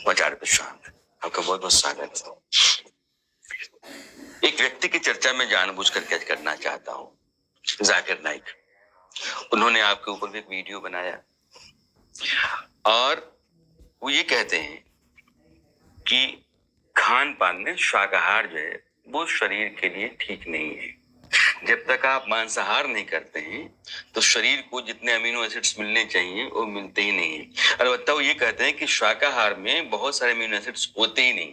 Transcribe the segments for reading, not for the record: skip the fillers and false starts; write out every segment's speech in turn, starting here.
आचार्य प्रशांत, आपका बहुत बहुत स्वागत है। एक व्यक्ति की चर्चा में जानबूझकर कैच करना चाहता हूँ, जाकिर नाइक। उन्होंने आपके ऊपर भी एक वीडियो बनाया और वो ये कहते हैं कि खान पान में शाकाहार जो है वो शरीर के लिए ठीक नहीं है। जब तक आप मांसाहार नहीं करते हैं तो शरीर को जितने अमीनो एसिड्स मिलने चाहिए वो मिलते ही नहीं है। अलबत्ता वो ये कहते हैं कि शाकाहार में बहुत सारे अमीनो एसिड्स होते ही नहीं।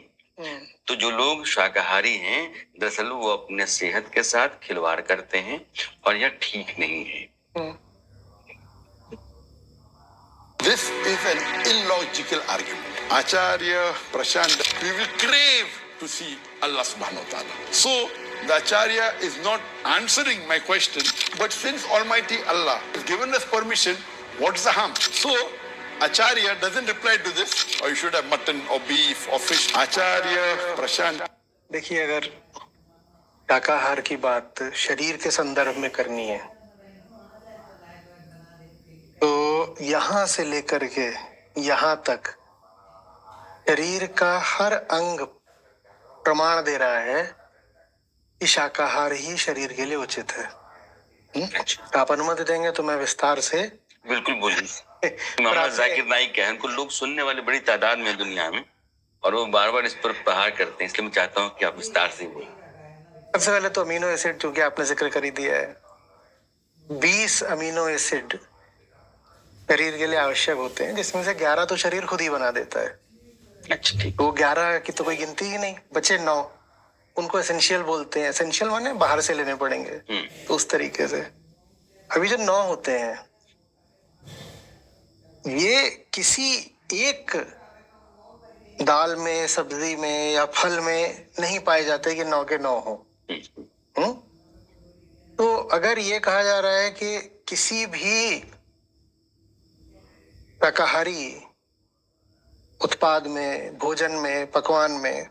तो जो लोग शाकाहारी हैं दरअसल वो अपने सेहत के साथ खिलवाड़ करते हैं और यह ठीक नहीं है। This is an illogical argument. Acharya Prashant, we will crave to see Allah subhanahu wa ta'ala. So, the Acharya is not answering my question, but since Almighty Allah has given us permission, what's the harm? So, Acharya doesn't reply to this, or you should have mutton or beef or fish. Acharya Prashant. देखिए, अगर शाकाहार की बात शरीर के संदर्भ में करनी है तो यहाँ से लेकर के यहाँ तक शरीर का हर अंग प्रमाण दे रहा है कि शाकाहार ही शरीर के लिए उचित है। आप अनुमति देंगे तो मैं विस्तार से बिल्कुल बोलिए। मोहम्मद जाकिर नाइक है, उनको लोग सुनने वाले बड़ी तादाद में दुनिया में और वो बार बार इस पर प्रहार करते हैं, इसलिए मैं चाहता हूँ कि आप विस्तार से बोलें। सबसे पहले तो अमीनो एसिड चूंकि आपने जिक्र कर ही दिया है, 20 अमीनो एसिड शरीर के लिए आवश्यक होते हैं, जिसमें से 11 तो शरीर खुद ही बना देता है। अच्छा, ठीक। वो 11 की तो कोई गिनती ही नहीं, बचे 9, उनको एसेंशियल बोलते हैं। एसेंशियल माने बाहर से लेने पड़ेंगे। तो उस तरीके से अभी जो 9 होते हैं ये किसी एक दाल में, सब्जी में या फल में नहीं पाए जाते कि 9 के 9 हो। तो अगर ये कहा जा रहा है कि किसी भी शाकाहारी उत्पाद में, भोजन में, पकवान में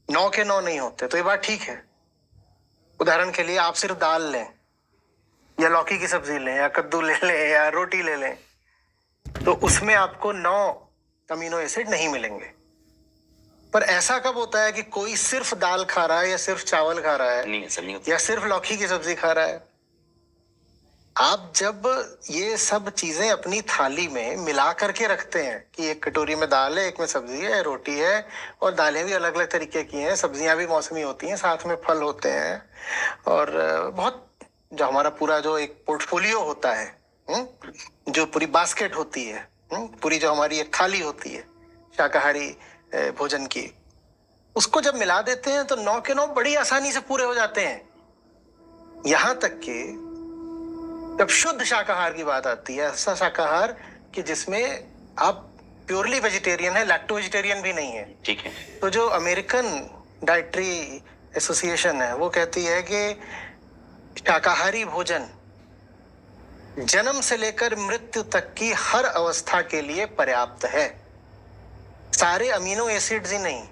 9 के 9 नहीं होते, तो ये बात ठीक है। उदाहरण के लिए आप सिर्फ दाल लें या लौकी की सब्जी लें या कद्दू ले लें या रोटी ले लें, तो उसमें आपको 9 अमीनो एसिड नहीं मिलेंगे। पर ऐसा कब होता है कि कोई सिर्फ दाल खा रहा है या सिर्फ चावल खा रहा है, नहीं, ऐसा नहीं होता। या सिर्फ लौकी की सब्जी खा रहा है? आप जब ये सब चीजें अपनी थाली में मिला करके रखते हैं कि एक कटोरी में दाल है, एक में सब्जी है, रोटी है, और दालें भी अलग अलग तरीके की हैं, सब्जियां भी मौसमी होती हैं, साथ में फल होते हैं, और बहुत जो हमारा पूरा जो एक पोर्टफोलियो होता है, जो पूरी बास्केट होती है, पूरी जो हमारी एक थाली होती है शाकाहारी भोजन की, उसको जब मिला देते हैं तो 9 के 9 बड़ी आसानी से पूरे हो जाते हैं। यहां तक कि जब शुद्ध शाकाहार की बात आती है, ऐसा शाकाहार कि जिसमें आप प्योरली वेजिटेरियन है, लैक्टो वेजिटेरियन भी नहीं है, ठीक है, तो जो अमेरिकन डाइटरी एसोसिएशन है वो कहती है कि शाकाहारी भोजन जन्म से लेकर मृत्यु तक की हर अवस्था के लिए पर्याप्त है। सारे अमीनो एसिड्स ही नहीं,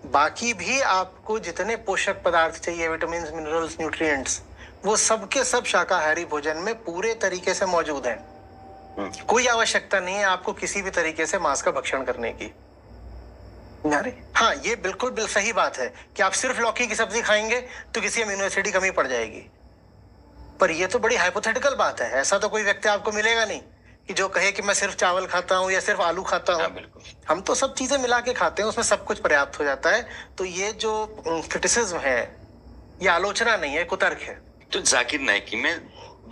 बाकी भी आपको जितने पोषक पदार्थ चाहिए, विटामिन, मिनरल्स, न्यूट्रिएंट्स, वो सब के सब शाकाहारी भोजन में पूरे तरीके से मौजूद हैं। कोई आवश्यकता नहीं है आपको किसी भी तरीके से मांस का भक्षण करने की। हाँ, ये बिल्कुल सही बात है कि आप सिर्फ लौकी की सब्जी खाएंगे तो किसी अमीनो एसिड की कमी पड़ जाएगी, पर ये तो बड़ी हाइपोथेटिकल बात है। ऐसा तो कोई व्यक्ति आपको मिलेगा नहीं कि जो कहे कि मैं सिर्फ चावल खाता हूँ या सिर्फ आलू खाता हूँ। हम तो सब चीजें मिला के खाते हैं, उसमें सब कुछ पर्याप्त हो जाता है। तो ये जो क्रिटिसिज्म है ये आलोचना नहीं है, कुतर्क है। तो जाकिर नाइकी में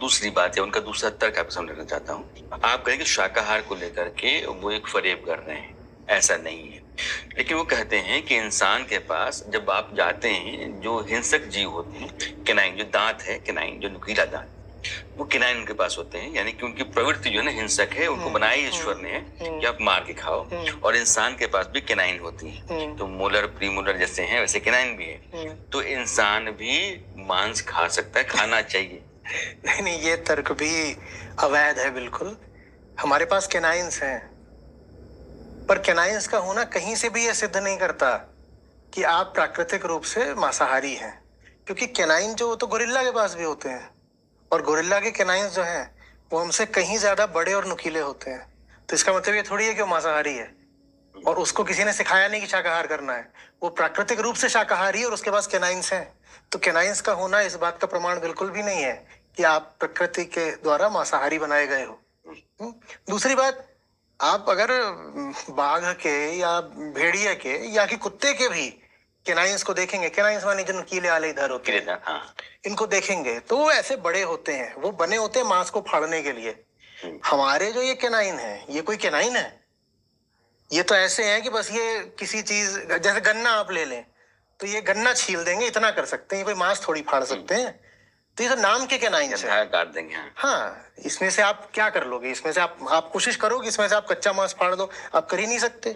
दूसरी बात है, उनका दूसरा तर्क आपको समझना चाहता हूँ। आप कहें कि शाकाहार को लेकर के वो एक फरेब कर रहे हैं, ऐसा नहीं है। लेकिन वो कहते हैं कि इंसान के पास जब आप जाते हैं, जो हिंसक जीव होते हैं, केनाइन जो दांत है, केनाइन जो नुकीला दांत, वो केनाइन उनके पास होते हैं, यानी कि उनकी प्रवृत्ति जो है ना हिंसक है, उनको बनाया ईश्वर ने है कि आप मार के खाओ। और इंसान के पास भी केनाइन होती है, तो मोलर, प्रीमोलर जैसे हैं वैसे केनाइन भी है। तो इंसान भी मांस खा सकता है, खाना चाहिए। नहीं, ये तर्क भी अवैध है बिल्कुल। हमारे पास केनाइन्स हैं, पर केनाइन्स का होना कहीं से भी ये सिद्ध नहीं करता कि आप प्राकृतिक रूप से मांसाहारी हैं, क्योंकि केनाइन जो तो गोरिल्ला के पास भी होते हैं, और गोरिल्ला के केनाइन्स जो हैं वो हमसे कहीं ज्यादा बड़े और नुकीले होते हैं। तो इसका मतलब ये थोड़ी है कि वो मांसाहारी है। और उसको किसी ने सिखाया नहीं कि शाकाहार करना है, वो प्राकृतिक रूप से शाकाहारी है और उसके पास कैनाइंस हैं। तो कैनाइंस का होना इस बात का प्रमाण बिल्कुल भी नहीं है कि आप प्रकृति के द्वारा मांसाहारी बनाए गए हो। दूसरी बात, आप अगर बाघ के या भेड़िए के या कि कुत्ते के भी कैनाइंस को देखेंगे, कैनाइंस माने जो कीले आले इधर होते हैं, हाँ, इनको देखेंगे तो वो ऐसे बड़े होते हैं, वो बने होते हैं मांस को फाड़ने के लिए। हमारे जो ये कैनाइन है, ये कोई कैनाइन है? ये तो ऐसे हैं कि बस ये किसी चीज, जैसे गन्ना आप ले लें तो ये गन्ना छील देंगे, इतना कर सकते हैं, कोई मांस थोड़ी फाड़ सकते हैं। तो ये तो नाम के कैनाइंस है। काट देंगे। हाँ, इसमें से आप क्या कर लोगे? इसमें से आप कोशिश करोगे इसमें से आप कच्चा मांस फाड़ दो, आप कर ही नहीं सकते।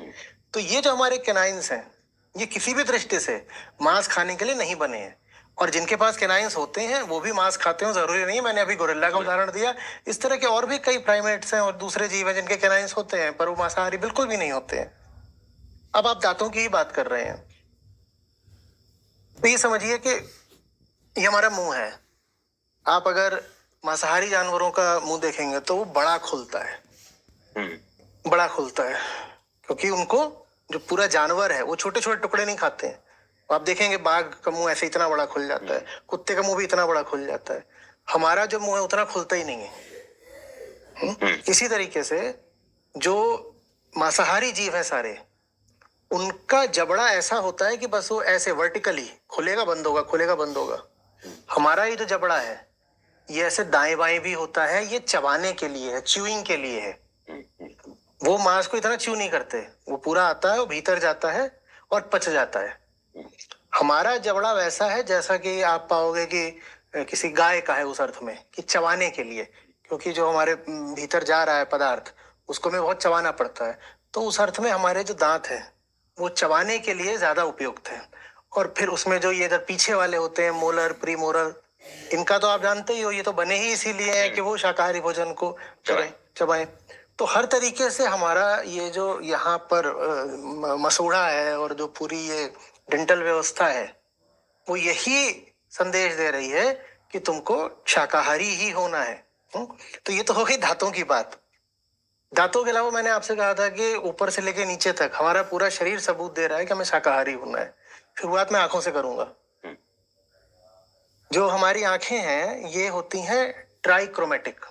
तो ये जो हमारे कैनाइंस हैं, ये किसी भी दृष्टि से मांस खाने के लिए नहीं बने हैं। और जिनके पास कैनाइंस होते हैं वो भी मांस खाते हो, जरूरी नहीं है। मैंने अभी गोरिल्ला का उदाहरण दिया, इस तरह के और भी कई प्राइमेट्स हैं और दूसरे जीव हैं जिनके कैनाइंस होते हैं, पर वो मांसाहारी बिल्कुल भी नहीं होते हैं। अब आप दांतों की ही बात कर रहे हैं, तो ये समझिए कि ये हमारा मुंह है। आप अगर मांसाहारी जानवरों का मुंह देखेंगे तो वो बड़ा खुलता है, बड़ा खुलता है, क्योंकि उनको जो पूरा जानवर है वो छोटे छोटे टुकड़े नहीं खाते हैं। आप देखेंगे बाघ का मुंह ऐसे इतना बड़ा खुल जाता है, कुत्ते का मुंह भी इतना बड़ा खुल जाता है। हमारा जो मुंह है उतना खुलता ही नहीं है। इसी तरीके से जो मांसाहारी जीव है सारे, उनका जबड़ा ऐसा होता है कि बस वो ऐसे वर्टिकली खुलेगा बंद होगा, खुलेगा बंद होगा। हमारा ये जो जबड़ा है ये ऐसे दाएं बाएं भी होता है, ये चबाने के लिए है, च्यूइंग के लिए है। वो मांस को इतना च्यू नहीं करते, वो पूरा आता है, वो भीतर जाता है और पच जाता है। हमारा जबड़ा वैसा है जैसा कि आप पाओगे कि किसी गाय का है, उस अर्थ में कि चबाने के लिए, क्योंकि जो हमारे भीतर जा रहा है पदार्थ उसको में बहुत चबाना पड़ता है। तो उस अर्थ में हमारे जो दांत हैं वो चबाने के लिए ज्यादा उपयुक्त है। और फिर उसमें जो ये इधर पीछे वाले होते हैं, मोलर, प्रीमोलर, इनका तो आप जानते ही हो, ये तो बने ही इसीलिए है कि वो शाकाहारी भोजन को चबाएं। तो हर तरीके से हमारा ये जो यहाँ पर मसूड़ा है और जो पूरी ये डेंटल व्यवस्था है, वो यही संदेश दे रही है कि तुमको शाकाहारी ही होना है। तो ये तो हो गई दांतों की बात। दांतों के अलावा मैंने आपसे कहा था कि ऊपर से लेके नीचे तक हमारा पूरा शरीर सबूत दे रहा है कि हमें शाकाहारी होना है। शुरुआत मैं आंखों से करूंगा। जो हमारी आंखें हैं ये होती हैं ट्राइक्रोमेटिक।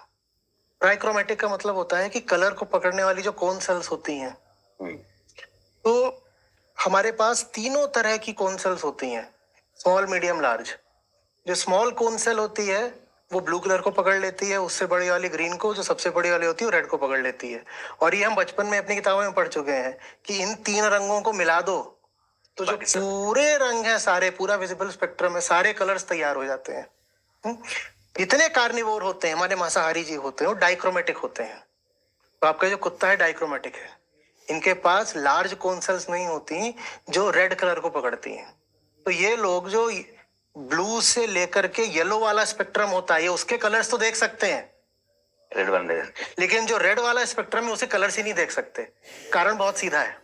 ट्राइक्रोमेटिक का मतलब होता है कि कलर को पकड़ने वाली जो कोन सेल्स होती हैं, तो हमारे पास तीनों तरह की कोन सेल्स होती हैं, स्मॉल, मीडियम, लार्ज। जो स्मॉल कोन सेल होती है वो ब्लू कलर को पकड़ लेती है, उससे बड़ी वाली ग्रीन को, जो सबसे बड़ी वाली होती है वो रेड को पकड़ लेती है। और ये हम बचपन में अपनी किताबों में पढ़ चुके हैं कि इन तीन रंगों को मिला दो तो जो पूरे रंग है सारे, पूरा विजिबल स्पेक्ट्रम है, सारे कलर्स तैयार हो जाते हैं। इतने कार्निवोर होते हैं हमारे मांसाहारी जीव होते हैं, वो डाइक्रोमेटिक होते हैं। तो आपका जो कुत्ता है डाइक्रोमेटिक है। इनके पास लार्ज कोन सेल्स नहीं होती जो रेड कलर को पकड़ती हैं। तो ये लोग जो ब्लू से लेकर के येलो वाला स्पेक्ट्रम होता है, ये उसके कलर्स तो देख सकते हैं, रेड वन, लेकिन जो रेड वाला स्पेक्ट्रम है उसे कलर्स ही नहीं देख सकते। कारण बहुत सीधा है,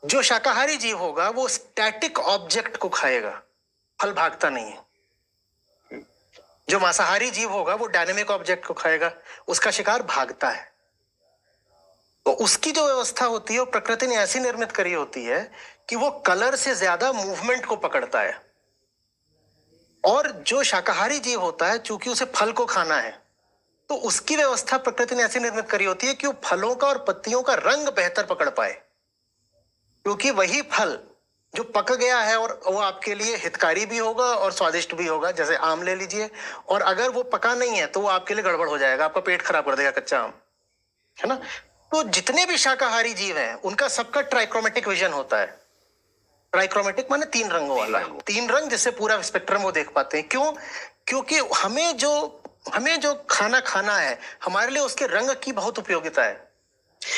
जो शाकाहारी जीव होगा वो स्टैटिक ऑब्जेक्ट को खाएगा, फल भागता नहीं है। जो मांसाहारी जीव होगा वो डायनेमिक ऑब्जेक्ट को खाएगा, उसका शिकार भागता है। तो उसकी जो व्यवस्था होती है वो प्रकृति ने ऐसी निर्मित करी होती है कि वो कलर से ज्यादा मूवमेंट को पकड़ता है। और जो शाकाहारी जीव होता है, चूंकि उसे फल को खाना है, तो उसकी व्यवस्था प्रकृति ने ऐसी निर्मित करी होती है कि वो फलों का और पत्तियों का रंग बेहतर पकड़ पाए, क्योंकि वही फल जो पक गया है और वो आपके लिए हितकारी भी होगा और स्वादिष्ट भी होगा। जैसे आम ले लीजिए, और अगर वो पका नहीं है तो वो आपके लिए गड़बड़ हो जाएगा, आपका पेट खराब कर देगा कच्चा आम, है ना। तो जितने भी शाकाहारी जीव हैं उनका सबका ट्राइक्रोमेटिक विजन होता है। ट्राइक्रोमेटिक माने तीन रंगों वाला, तीन रंग जिससे पूरा स्पेक्ट्रम वो देख पाते हैं। क्यों? क्योंकि हमें जो खाना है, हमारे लिए उसके रंग की बहुत उपयोगिता है।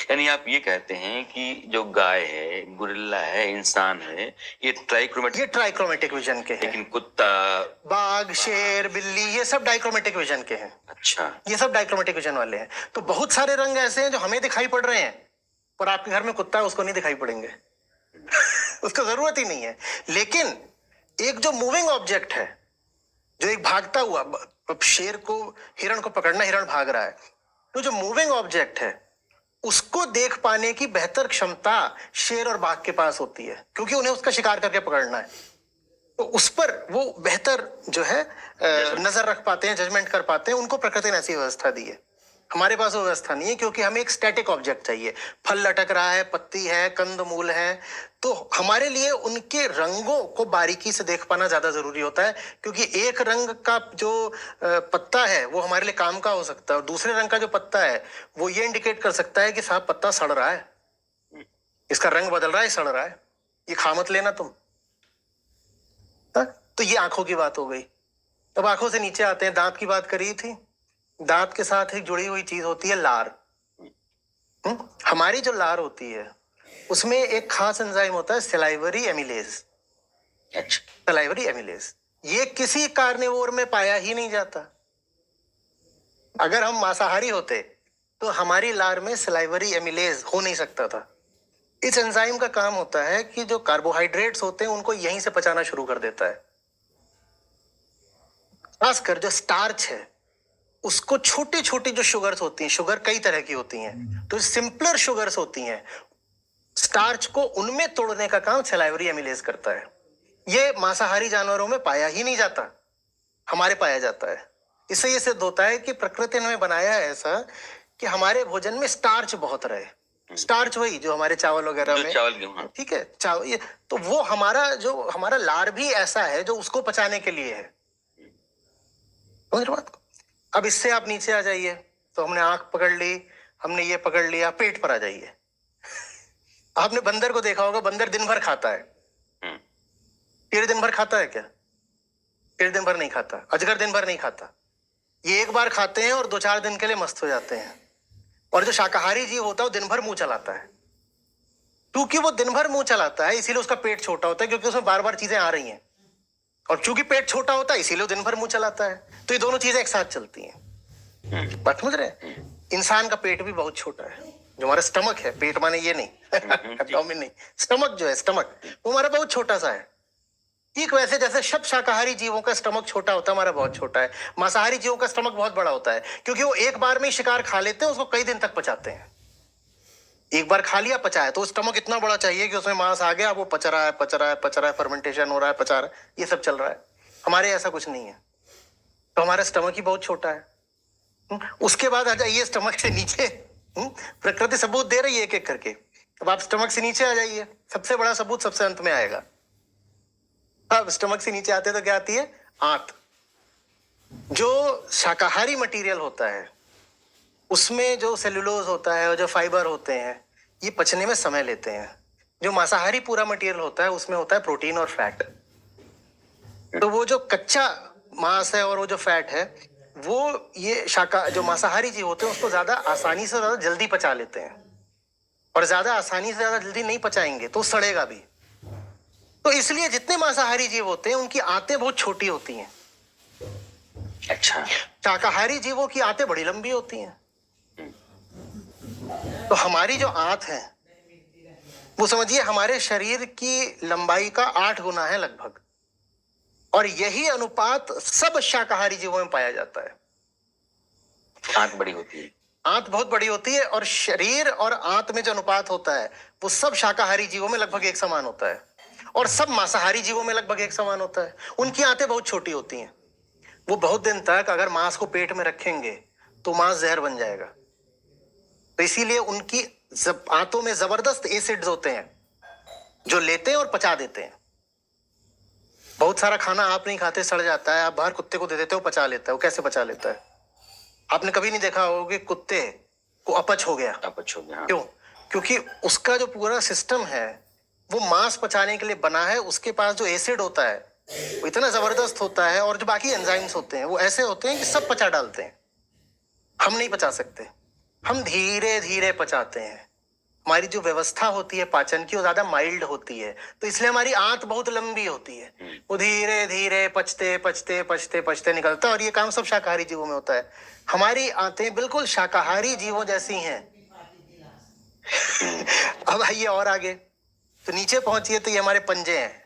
यानी आप ये कहते हैं कि जो गाय है, गोरिल्ला है, इंसान है, ये ट्राइक्रोमेटिक विजन के हैं। लेकिन कुत्ता, बाघ, शेर, बिल्ली, ये सब डाइक्रोमेटिक विजन के हैं। अच्छा, ये सब डाइक्रोमेटिक विजन वाले हैं। तो बहुत सारे रंग ऐसे हैं जो हमें दिखाई पड़ रहे हैं, पर आपके घर में कुत्ता है उसको नहीं दिखाई पड़ेंगे उसको जरूरत ही नहीं है। लेकिन एक जो मूविंग ऑब्जेक्ट है, जो एक भागता हुआ, अब शेर को, हिरण को पकड़ना, हिरण भाग रहा है, तो जो मूविंग ऑब्जेक्ट है उसको देख पाने की बेहतर क्षमता शेर और बाघ के पास होती है, क्योंकि उन्हें उसका शिकार करके पकड़ना है। तो उस पर वो बेहतर जो है नजर रख पाते हैं, जजमेंट कर पाते हैं। उनको प्रकृति ने ऐसी व्यवस्था दी है, हमारे पास वो व्यवस्था नहीं है, क्योंकि हमें एक स्टैटिक ऑब्जेक्ट चाहिए। फल लटक रहा है, पत्ती है, कंद मूल है, तो हमारे लिए उनके रंगों को बारीकी से देख पाना ज्यादा जरूरी होता है, क्योंकि एक रंग का जो पत्ता है वो हमारे लिए काम का हो सकता है, और दूसरे रंग का जो पत्ता है वो ये इंडिकेट कर सकता है कि साहब पत्ता सड़ रहा है, इसका रंग बदल रहा है, सड़ रहा है, ये खा मत लेना तुम। तो ये आंखों की बात हो गई। अब आंखों से नीचे आते हैं, दांत की बात करी थी। दांत के साथ एक जुड़ी हुई चीज होती है लार। हमारी जो लार होती है उसमें एक खास एंजाइम होता है सलाइवरी एमिलेज। अच्छा, सलाइवरी एमिलेज ये किसी कार्निवोर में पाया ही नहीं जाता। अगर हम मांसाहारी होते तो हमारी लार में सलाइवरी एमिलेज हो नहीं सकता था। इस एंजाइम का काम होता है कि जो कार्बोहाइड्रेट्स होते हैं उनको यहीं से पचाना शुरू कर देता है। खासकर जो स्टार्च है उसको छोटी छोटी जो शुगर्स होती हैं, शुगर कई तरह की होती हैं, तो सिंपलर शुगर्स होती हैं, स्टार्च को उनमें तोड़ने का काम सलाइवरी एमिलेज करता है। ये मांसाहारी जानवरों में पाया ही नहीं जाता, हमारे पाया जाता है। इससे ये सिद्ध होता है कि प्रकृति ने हमें बनाया है ऐसा कि हमारे भोजन में स्टार्च बहुत रहे। स्टार्च वही जो हमारे चावल वगैरह में, चावल गेहूं, ठीक है, चावल, ये तो वो हमारा लार भी ऐसा है जो उसको पचाने के लिए है। समझ रहे बात को? अब इससे आप नीचे आ जाइए, तो हमने आंख पकड़ ली, हमने ये पकड़ लिया, पेट पर आ जाइए। आपने बंदर को देखा होगा, बंदर दिन भर खाता है। शेर दिन भर खाता है क्या? शेर दिन भर नहीं खाता, अजगर दिन भर नहीं खाता। ये एक बार खाते हैं और 2-4 दिन के लिए मस्त हो जाते हैं। और जो शाकाहारी जीव होता है वो दिन भर मुंह चलाता है। क्योंकि वो दिन भर मुंह चलाता है इसीलिए उसका पेट छोटा होता है, क्योंकि उसमें बार बार चीजें आ रही हैं। और चूंकि पेट छोटा होता है इसीलिए दिन भर मुंह चलाता है। तो ये दोनों चीजें एक साथ चलती हैं। बात समझ रहे हैं? इंसान का पेट भी बहुत छोटा है। जो हमारा स्टमक है, पेट माने ये नहीं, एब्डोमेन नहीं, स्टमक जो है, स्टमक वो हमारा बहुत छोटा सा है। ठीक वैसे जैसे सब शाकाहारी जीवों का स्टमक छोटा होता है, हमारा बहुत छोटा है। मांसाहारी जीवों का स्टमक बहुत बड़ा होता है, क्योंकि वो एक बार में ही शिकार खा लेते हैं, उसको कई दिन तक पचाते हैं। एक बार खा लिया, पचाया, तो स्टमक इतना बड़ा चाहिए कि उसमें मांस आ गया, वो पच रहा है, फर्मेंटेशन हो रहा है, पचा रहा है, ये सब चल रहा है। हमारे ऐसा कुछ नहीं है, तो हमारा स्टमक ही बहुत छोटा है। उसके बाद आ जाइए स्टमक से नीचे। प्रकृति सबूत दे रही है एक एक करके। अब आप स्टमक से नीचे आ जाइए, सबसे बड़ा सबूत सबसे अंत में आएगा। अब स्टमक से नीचे आते तो क्या आती है? आंत। जो शाकाहारी मटेरियल होता है उसमें जो सेलुलोज होता है और जो फाइबर होते हैं ये पचने में समय लेते हैं। जो मांसाहारी पूरा मटेरियल होता है उसमें होता है प्रोटीन और फैट। तो वो जो कच्चा मांस है और वो जो फैट है वो ये जो मांसाहारी जीव होते हैं उसको ज्यादा आसानी से ज्यादा जल्दी पचा लेते हैं, और ज्यादा आसानी से ज्यादा जल्दी नहीं पचाएंगे तो सड़ेगा भी। तो इसलिए जितने मांसाहारी जीव होते हैं उनकी आंतें बहुत छोटी होती हैं। अच्छा, शाकाहारी जीवों की आंतें बड़ी लंबी होती हैं। तो हमारी जो आंत है वो समझिए हमारे शरीर की लंबाई का 8 गुना है लगभग, और यही अनुपात सब शाकाहारी जीवों में पाया जाता है। आंत बड़ी होती है, आंत बहुत बड़ी होती है, और शरीर और आंत में जो अनुपात होता है वो सब शाकाहारी जीवों में लगभग एक समान होता है, और सब मांसाहारी जीवों में लगभग एक समान होता है। उनकी आंतें बहुत छोटी होती हैं। वो बहुत दिन तक अगर मांस को पेट में रखेंगे तो मांस जहर बन जाएगा। तो इसीलिए उनकी आंतों में जबरदस्त एसिड्स होते हैं जो लेते हैं और पचा देते हैं। बहुत सारा खाना आप नहीं खाते, सड़ जाता है, आप बाहर कुत्ते को दे देते हो, पचा लेता है। वो कैसे पचा लेता है? आपने कभी नहीं देखा होगा कि कुत्ते को अपच हो गया। अपच हो गया, हाँ। क्यों? क्योंकि उसका जो पूरा सिस्टम है वो मांस पचाने के लिए बना है। उसके पास जो एसिड होता है वो इतना जबरदस्त होता है, और जो बाकी एंजाइम्स होते हैं वो ऐसे होते हैं कि सब पचा डालते हैं। हम नहीं पचा सकते, हम धीरे धीरे पचाते हैं। हमारी जो व्यवस्था होती है पाचन की वो ज्यादा माइल्ड होती है, तो इसलिए हमारी आंत बहुत लंबी होती है। वो धीरे धीरे पचते पचते पचते पचते निकलता है, और ये काम सब शाकाहारी जीवों में होता है। हमारी आंतें बिल्कुल शाकाहारी जीवों जैसी हैं। अब आइए और आगे, तो नीचे पहुंचिए तो ये हमारे पंजे हैं।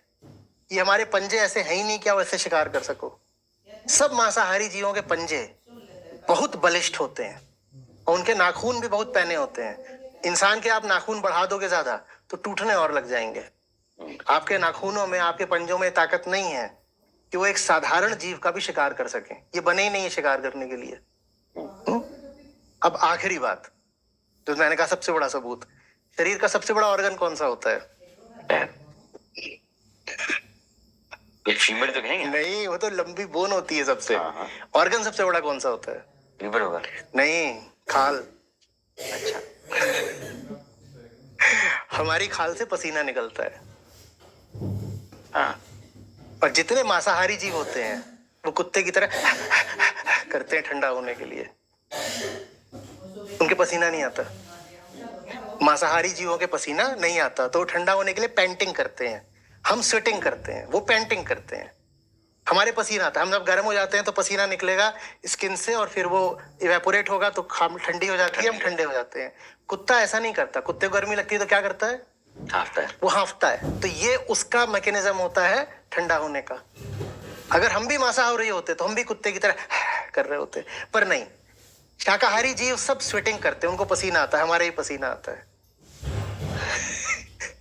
ये हमारे पंजे ऐसे हैं ही नहीं क्या वैसे शिकार कर सको। सब मांसाहारी जीवों के पंजे बहुत बलिष्ठ होते हैं, और उनके नाखून भी बहुत पैने होते हैं। इंसान के आप नाखून बढ़ा दोगे ज्यादा तो टूटने और लग जाएंगे। आपके नाखूनों में, आपके पंजों में ताकत नहीं है कि वो एक साधारण जीव का भी शिकार कर सके। ये बने ही नहीं है शिकार करने के लिए। अब आखिरी बात जो मैंने कहा, सबसे बड़ा सबूत, शरीर का सबसे बड़ा ऑर्गन कौन सा होता है? फीमेल तो कहेंगे? नहीं, वो तो लंबी बोन होती है सबसे। हाँ। ऑर्गन सबसे बड़ा कौन सा होता है? लीवर होगा? नहीं, खाल। अच्छा। हमारी खाल से पसीना निकलता है। हाँ। और जितने मांसाहारी जीव होते हैं वो कुत्ते की तरह करते हैं ठंडा होने के लिए, उनके पसीना नहीं आता। मांसाहारी जीवों के पसीना नहीं आता तो वो ठंडा होने के लिए पेंटिंग करते हैं। हम स्वेटिंग करते हैं, वो पेंटिंग करते हैं। हमारे पसीना आता है, हम जब गर्म हो जाते हैं तो पसीना निकलेगा स्किन से और फिर वो इवेपोरेट होगा तो ठंडी हो जाती है, हम ठंडे हो जाते हैं। कुत्ता ऐसा नहीं करता। कुत्ते को गर्मी लगती है तो क्या करता है? हाँफता है। वो हाँफता है। तो ये उसका मैकेनिज्म होता है ठंडा होने का। अगर हम भी मांसाहारी होते तो हम भी कुत्ते की तरह कर रहे होते, पर नहीं। शाकाहारी जीव सब स्वेटिंग करते हैं, उनको पसीना आता है, हमारे ही पसीना आता है।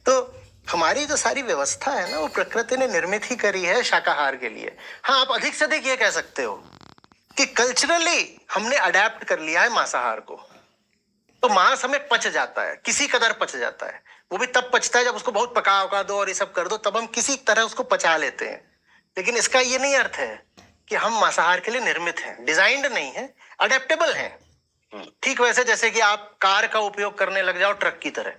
तो हमारी जो सारी व्यवस्था है ना, वो प्रकृति ने निर्मित ही करी है शाकाहार के लिए। हाँ, आप अधिक से अधिक ये कह सकते हो कि कल्चरली हमने अडेप्ट कर लिया है मांसाहार को, तो मांस हमें पच जाता है, किसी कदर पच जाता है। वो भी तब पचता है जब उसको बहुत पका उका दो और ये सब कर दो, तब हम किसी तरह उसको पचा लेते हैं। लेकिन इसका ये नहीं अर्थ है कि हम मांसाहार के लिए निर्मित हैं, डिजाइंड नहीं है, अडेप्टेबल हैं। ठीक वैसे जैसे कि आप कार का उपयोग करने लग जाओ ट्रक की तरह,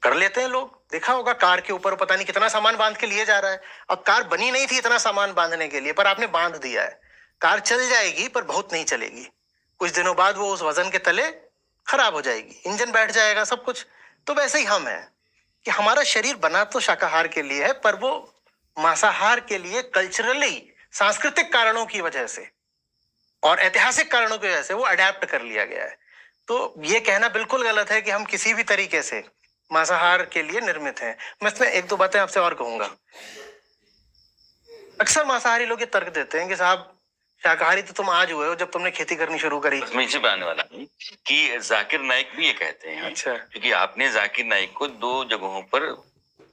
कर लेते हैं लोग। देखा होगा कार के ऊपर पता नहीं कितना सामान बांध के लिए जा रहा है। अब कार बनी नहीं थी इतना सामान बांधने के लिए, पर आपने बांध दिया है। कार चल जाएगी पर बहुत नहीं चलेगी। कुछ दिनों बाद वो उस वजन के तले खराब हो जाएगी, इंजन बैठ जाएगा, सब कुछ। तो वैसे ही हम हैं कि हमारा शरीर बना तो शाकाहार के लिए है, पर वो मांसाहार के लिए कल्चरली, सांस्कृतिक कारणों की वजह से और ऐतिहासिक कारणों की वजह से वो अडेप्ट कर लिया गया है। तो ये कहना बिल्कुल गलत है कि हम किसी भी तरीके से मांसाहार के लिए निर्मित हैं। मैं इसमें एक दो बातें आपसे और कहूंगा। अक्सर मांसाहारी लोग ये तर्क देते हैं कि साहब शाकाहारी तो तुम आज हुए हो जब तुमने खेती करनी शुरू करी। मैं इसी पे आने वाला हूँ कि जाकिर नाइक भी ये कहते हैं। अच्छा। क्योंकि आपने जाकिर नाइक को 2 जगहों पर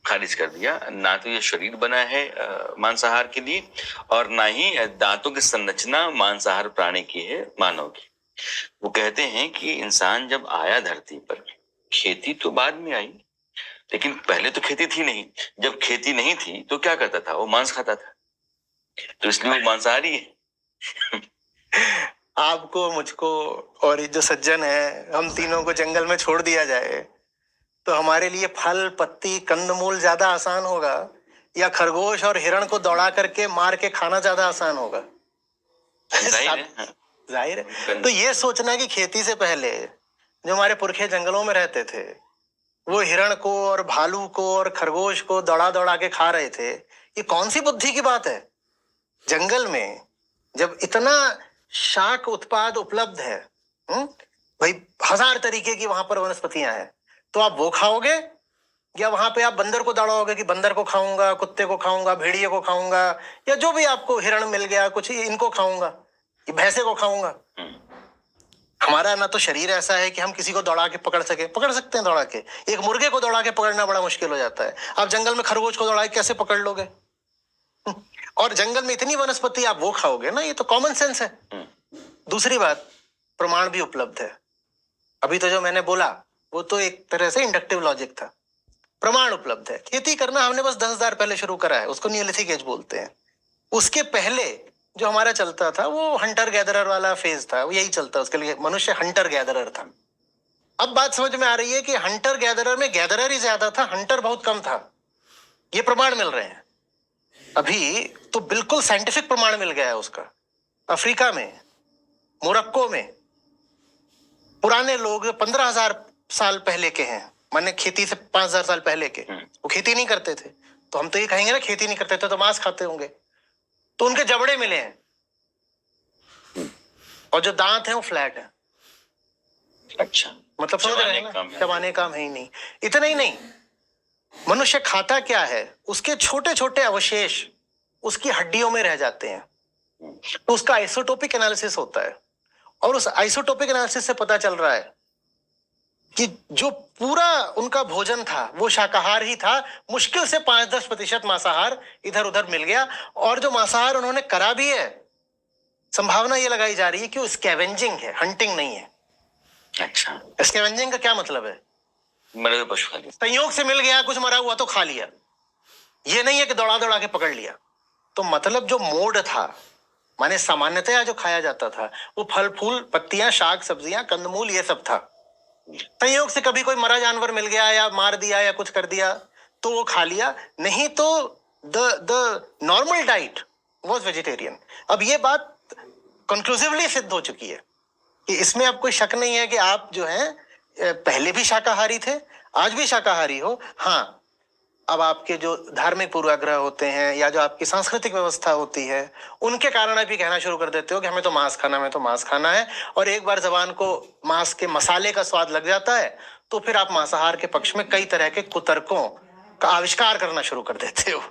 खारिज कर दिया। ना तो ये शरीर बना है मांसाहार के लिए, और ना ही दांतों की संरचना मांसाहार प्राणी की है, मानव की। वो कहते हैं कि इंसान जब आया धरती पर, खेती तो बाद में आई, लेकिन पहले तो खेती थी नहीं। जब खेती नहीं थी तो क्या करता था? वो मांस खाता था, तो इसलिए वो मांसाहारी है। आपको, मुझको और ये जो सज्जन है, हम तीनों को जंगल में छोड़ दिया जाए तो हमारे लिए फल, पत्ती, कंदमूल ज्यादा आसान होगा या खरगोश और हिरण को दौड़ा करके मार के खाना ज्यादा आसान होगा? जाहिर है। तो ये सोचना कि खेती से पहले जो हमारे पुरखे जंगलों में रहते थे वो हिरण को और भालू को और खरगोश को दौड़ा दौड़ा के खा रहे थे, ये कौन सी बुद्धि की बात है? जंगल में जब इतना शाक उत्पाद उपलब्ध है, भाई 1000 तरीके की वहां पर वनस्पतियां हैं, तो आप वो खाओगे या वहां पे आप बंदर को दौड़ाओगे कि बंदर को खाऊंगा, कुत्ते को खाऊंगा, भेड़िए को खाऊंगा, या जो भी आपको हिरण मिल गया कुछ इनको खाऊंगा, ये भैंसे को खाऊंगा? हमारा ना तो शरीर ऐसा है कि हम किसी को दौड़ा के पकड़ सकते हैं दौड़ा के। एक मुर्गे को दौड़ा के पकड़ना बड़ा मुश्किल हो जाता है। आप जंगल में खरगोश को दौड़ा के कैसे पकड़ लोगे? और जंगल में इतनी वनस्पति, आप वो खाओगे ना? ये तो कॉमन सेंस है। दूसरी बात, प्रमाण भी उपलब्ध है। अभी तो जो मैंने बोला वो तो एक तरह से इंडक्टिव लॉजिक था। प्रमाण उपलब्ध है। खेती करना हमने बस 10,000 पहले शुरू करा है, उसको नियोलिथिक एज बोलते हैं। उसके पहले जो हमारा चलता था वो हंटर गैदरर वाला फेज था, वो यही चलता, उसके लिए मनुष्य हंटर गैदरर था। अब बात समझ में आ रही है कि हंटर गैदरर में गैदरर ही ज्यादा था, हंटर बहुत कम था। ये प्रमाण मिल रहे हैं अभी तो, बिल्कुल साइंटिफिक प्रमाण मिल गया है उसका। अफ्रीका में, मोरक्को में पुराने लोग 15,000 साल पहले के हैं, माने खेती से 5,000 साल पहले के, वो खेती नहीं करते थे। तो हम तो ये कहेंगे ना खेती नहीं करते थे तो मांस खाते होंगे। तो उनके जबड़े मिले हैं और जो दांत हैं वो फ्लैट है। अच्छा, मतलब समझ रहे हैं ना, चबाने काम है ही नहीं। इतना ही नहीं, मनुष्य खाता क्या है, उसके छोटे छोटे अवशेष उसकी हड्डियों में रह जाते हैं। तो उसका आइसोटोपिक एनालिसिस होता है और उस आइसोटोपिक एनालिसिस से पता चल रहा है कि जो पूरा उनका भोजन था वो शाकाहार ही था, मुश्किल से 5-10% मांसाहार इधर उधर मिल गया। और जो मांसाहार उन्होंने करा भी है, संभावना ये लगाई जा रही है कि वो स्कैवेंजिंग है, हंटिंग नहीं है। अच्छा, स्कैवेंजिंग का क्या मतलब है? मरे हुए पशु खा लिए। संयोग से मिल गया, कुछ मरा हुआ तो खा लिया। ये नहीं है कि दौड़ा दौड़ा के पकड़ लिया। तो मतलब जो मोड था, माने सामान्यतया जो खाया जाता था, वो फल फूल, पत्तियां, शाक सब्जियां, कंदमूल, ये सब था। संयोग से कभी कोई मरा जानवर मिल गया या मार दिया या कुछ कर दिया तो वो खा लिया, नहीं तो the normal diet was vegetarian. अब ये बात कंक्लूसिवली सिद्ध हो चुकी है कि इसमें अब कोई शक नहीं है कि आप जो है पहले भी शाकाहारी थे, आज भी शाकाहारी हो। हाँ, अब आपके जो धार्मिक पूर्वाग्रह होते हैं या जो आपकी सांस्कृतिक व्यवस्था होती है, उनके कारण आप ये कहना शुरू कर देते हो कि हमें तो मांस खाना, हमें तो मांस खाना है। और एक बार जबान को मांस के मसाले का स्वाद लग जाता है तो फिर आप मांसाहार के पक्ष में कई तरह के कुतर्कों का आविष्कार करना शुरू कर देते हो।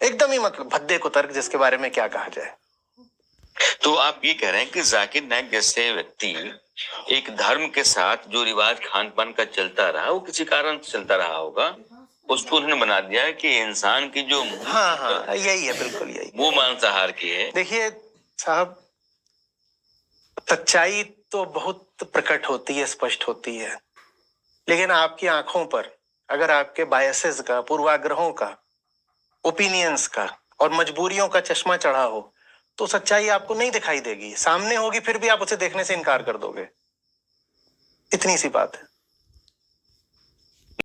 एकदम ही मतलब भद्दे कुतर्क, जिसके बारे में क्या कहा जाए। तो आप ये कह रहे हैं कि जाकिर नाइक जैसे व्यक्ति एक धर्म के साथ जो रिवाज खान पान का चलता रहा, वो किसी कारण से चलता रहा होगा, उसको उन्होंने बना दिया है कि इंसान की जो हाँ, यही है, बिल्कुल यही। वो मांसाहार की है। देखिए साहब, सच्चाई तो बहुत प्रकट होती है, स्पष्ट होती है, लेकिन आपकी आंखों पर अगर आपके बायसेस का, पूर्वाग्रहों का, ओपिनियंस का और मजबूरियों का चश्मा चढ़ा हो तो सच्चाई आपको नहीं दिखाई देगी। सामने होगी फिर भी आप उसे देखने से इनकार कर दोगे। इतनी सी बात है।